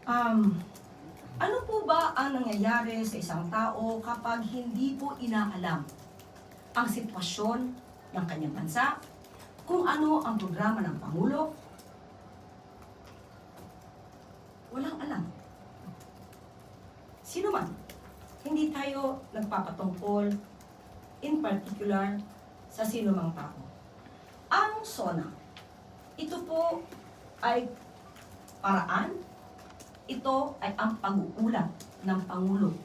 Um, ano po ba ang nangyayari sa isang tao kapag hindi po inaalam ang sitwasyon ng kanyang bansa, kung ano ang programa ng Pangulo? Walang alam. Sino man, hindi tayo nagpapatungkol in particular sa sino mang tao. Ang SONA, ito po ay paraan, ito ay ang pag-uulat ng Pangulo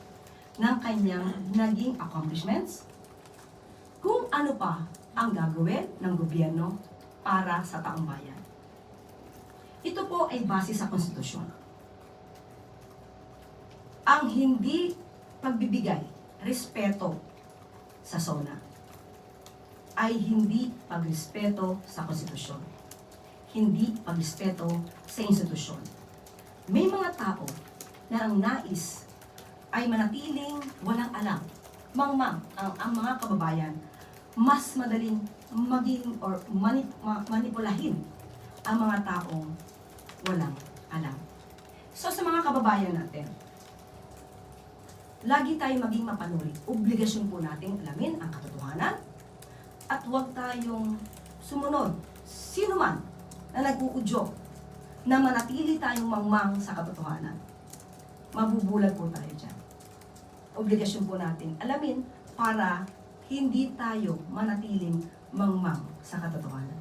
ng kanyang naging accomplishments, kung ano pa ang gagawin ng gobyerno para sa taong bayan. Ito po ay base sa konstitusyon. Ang hindi pagbibigay respeto sa SONA ay hindi pagrespeto sa konstitusyon, hindi pagrespeto sa institusyon. May mga tao na ang nais ay manatiling walang alam, mangmang ang mga kababayan, mas madaling maging or manipulahin ang mga taong walang alam. So sa mga kababayan natin, lagi tayo maging mapanuri. Obligasyon po nating alamin ang katotohanan at huwag tayong sumunod sino man na nag-uudyok na manatili tayong mangmang sa katotohanan. Mabubulag po tayo dyan. Obligasyon po natin alamin para hindi tayo manatiling mangmang sa katotohanan.